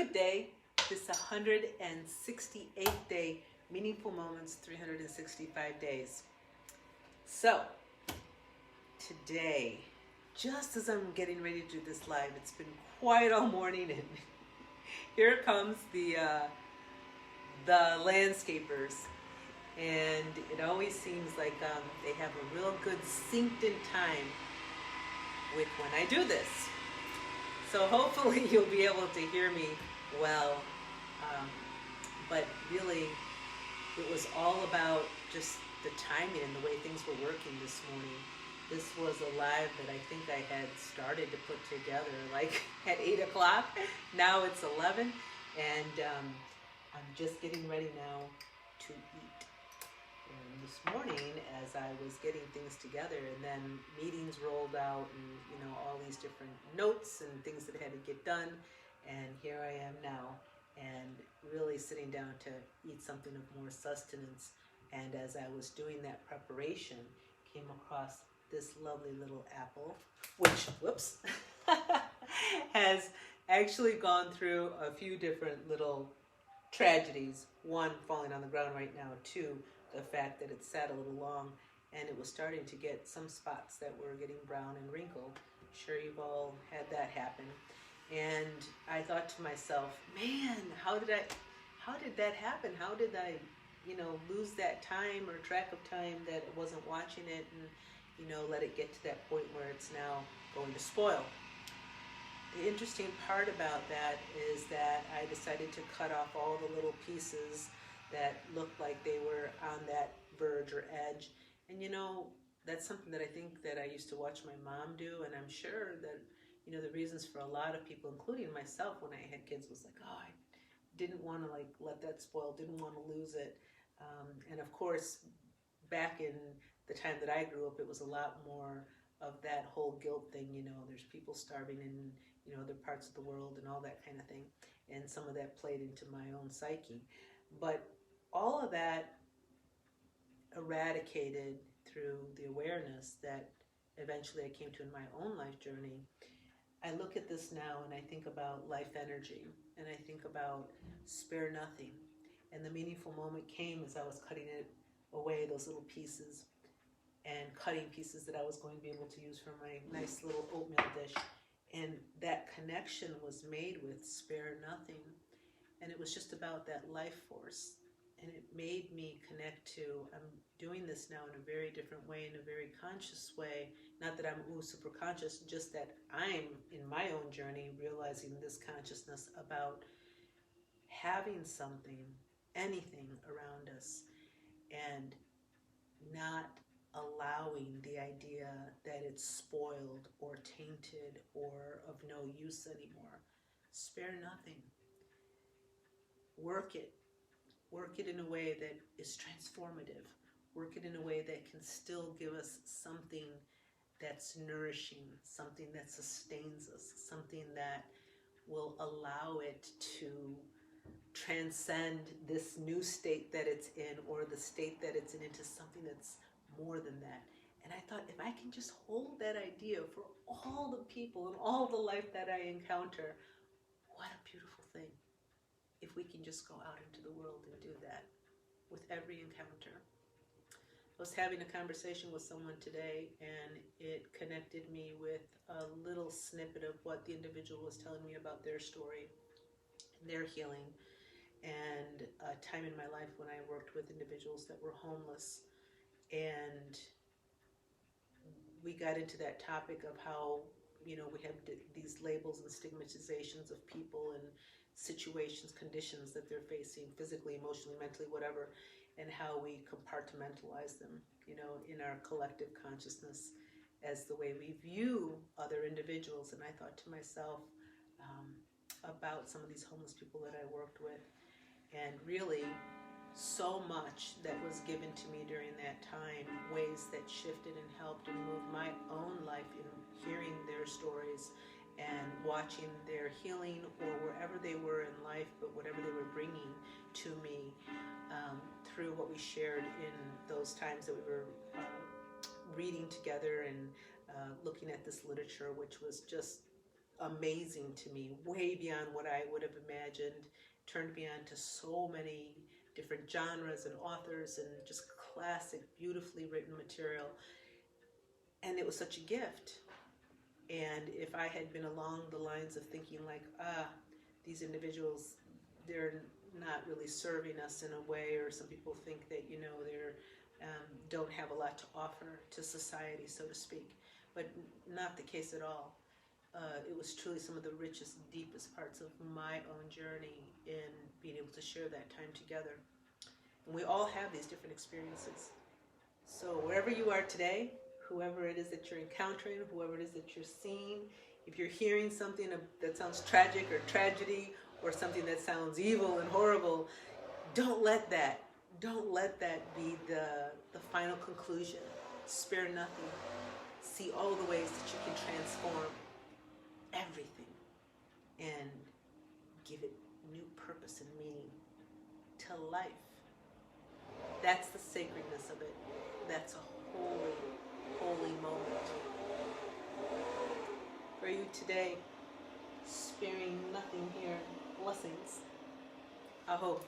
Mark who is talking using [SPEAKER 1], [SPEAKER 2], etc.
[SPEAKER 1] Good day. This 168th day, Meaningful Moments, 365 days. So, today, just as I'm getting ready to do this live, it's been quiet all morning, and here comes the landscapers. And it always seems like they have a real good synced in time with when I do this. So hopefully you'll be able to hear me well. But really, it was all about just the timing and the way things were working this morning. This was a live that I think I had started to put together like at 8 o'clock. Now it's 11, and I'm just getting ready now to eat. And this morning, as I was getting things together, and then meetings rolled out, and all these different notes and things that had to get done, and here I am now, and really sitting down to eat something of more sustenance. And as I was doing that preparation, came across this lovely little apple, which, whoops, has actually gone through a few different little tragedies. One, falling on the ground right now. Two, the fact that it sat a little long, and it was starting to get some spots that were getting brown and wrinkled. I'm sure you've all had that happen. And I thought to myself, man, how did that happen? How did I, lose that time or track of time that I wasn't watching it, and, let it get to that point where it's now going to spoil. The interesting part about that is that I decided to cut off all the little pieces that looked like they were on that verge or edge. And that's something that I think that I used to watch my mom do, and I'm sure that the reasons for a lot of people, including myself when I had kids, was like, oh, I didn't want to let that spoil, didn't want to lose it. And of course, back in the time that I grew up, it was a lot more of that whole guilt thing. There's people starving in other parts of the world and all that kind of thing. And some of that played into my own psyche. But all of that eradicated through the awareness that eventually I came to in my own life journey. I look at this now and I think about life energy, and I think about spare nothing. And the meaningful moment came as I was cutting it away, those little pieces, and cutting pieces that I was going to be able to use for my nice little oatmeal dish. And that connection was made with spare nothing. And it was just about that life force. And it made me connect to, I'm doing this now in a very different way, in a very conscious way. Not that I'm super conscious, just that I'm in my own journey realizing this consciousness about having something, anything around us, and not allowing the idea that it's spoiled or tainted or of no use anymore. Spare nothing. Work it. Work it in a way that is transformative. Work it in a way that can still give us something that's nourishing, something that sustains us, something that will allow it to transcend this new state that it's in, or the state that it's in, into something that's more than that. And I thought, if I can just hold that idea for all the people and all the life that I encounter, what a beautiful thing. If we can just go out into the world and do that with every encounter. I was having a conversation with someone today, and it connected me with a little snippet of what the individual was telling me about their story, their healing, and a time in my life when I worked with individuals that were homeless. And we got into that topic of how, we have these labels and stigmatizations of people and situations, conditions that they're facing physically, emotionally, mentally, whatever, and how we compartmentalize them, in our collective consciousness as the way we view other individuals. And I thought to myself about some of these homeless people that I worked with, and really so much that was given to me during that time, ways that shifted and helped and moved my own life in hearing their stories and watching their healing, or wherever they were in life, but whatever they were bringing to me through what we shared in those times that we were reading together and looking at this literature, which was just amazing to me, way beyond what I would have imagined. Turned me on to so many different genres and authors and just classic, beautifully written material. And it was such a gift. And if I had been along the lines of thinking like, these individuals, they're not really serving us in a way, or some people think that, they're don't have a lot to offer to society, so to speak. But not the case at all. It was truly some of the richest, deepest parts of my own journey in being able to share that time together. And we all have these different experiences. So wherever you are today, whoever it is that you're encountering, whoever it is that you're seeing, if you're hearing something that sounds tragic or tragedy, or something that sounds evil and horrible, don't let that be the final conclusion. Spare nothing. See all the ways that you can transform everything and give it new purpose and meaning to life. That's the sacredness of it. That's a holy, holy moment. For you today, sparing nothing here. Blessings. I hope